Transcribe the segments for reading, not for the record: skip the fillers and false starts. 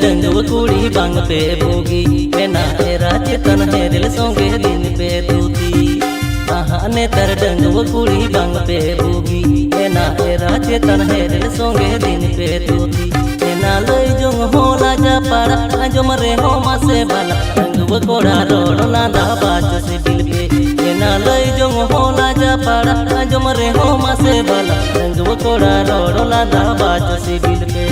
डंगुआ कुड़ी बांग पे भोगी एना एरा चेतन हेरल सोंगे दिन पे दूती आहाने तर डंगुआ कुड़ी बांग पे भोगी एना एरा चेतन हेरल सोंगे दिन पे दूती एना लई जोंग होला जा पारा आजम रे हो मासे बाला डंगुआ कोड़ा रोड लांदा बाजो से बिल पे एना लई जोंग होला जा पारा आजम रे हो मासे बाला डंगुआ कोड़ा रोड लांदा बाजो से बिल पे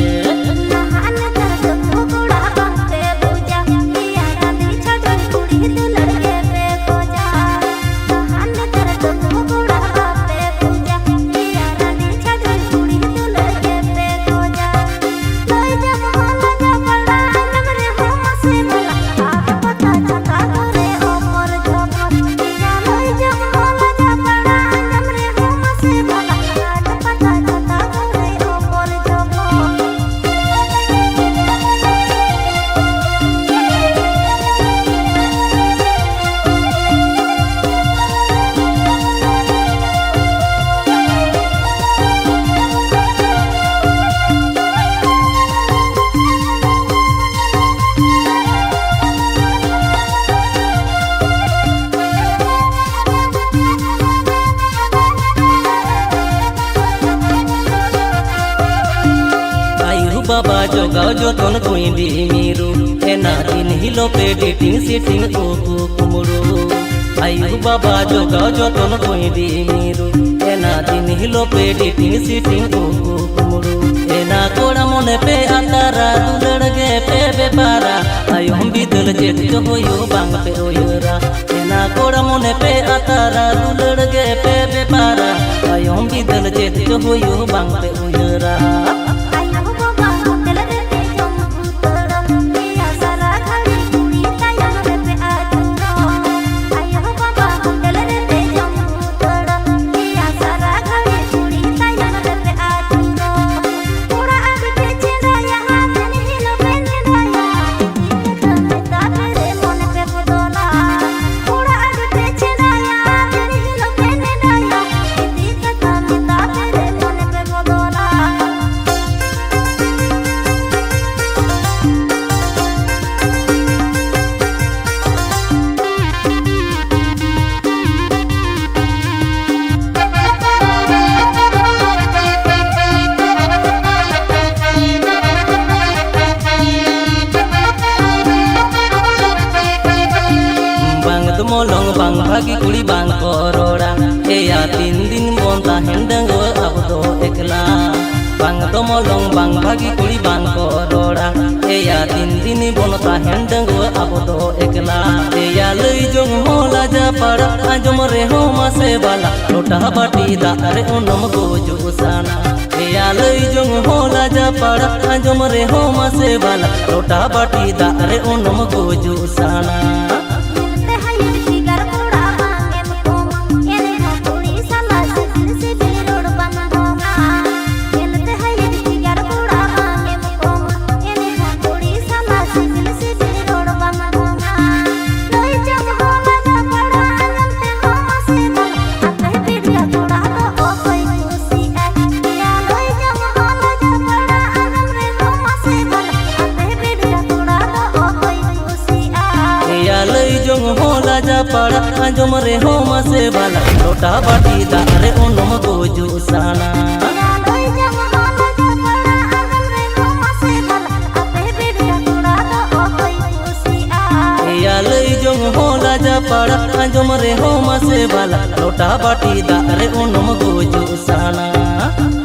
बाबा जोगाओ जो तोन कोइंदी मीरू एना दिन हिलो पे डेटिंग सीटिंग ओको कुमुरू आयु बाबा जोगाओ जो तोन कोइंदी मीरू एना दिन हिलो पे डेटिंग सीटिंग ओको कुमुरू एना कोड़ा मोने पे आतारा दुलड़ गे पे बेपारा आयु हम बिदल जेत जो होयो बांग पे ओयरा एना कोड़ा मोने पे आतारा दुलड़ गे पे बेपारा आयु हम बिदल जेत जो होयो बांग पे ओयरा मोलंग बांग भागी कुड़ी बांग करोड़ा एया 3 दिन बोंता हेंडंगो अब तो एकला बांग तो मोलंग बांग भागी कुड़ी बांग करोड़ा एया 3 दिन बोंता हेंडंगो अब तो एकला एया लई जोंग होला जा पाड़ा आजम रे हो मासे बाला लोटा बाटी दारे ओनम गोजो साना एया लई जोंग होला जा पाड़ा आजम रे हो मासे बाला लोटा बाटी दारे ओनम गोजो साना होला जा पाड़ा आजम रे हो मासे बाला लोटा बाटी दारे ओनम गोजो साना या लई जोंग होला जा पाड़ा आजम रे हो मासे बाला लोटा बाटी दारे ओनम गोजो साना।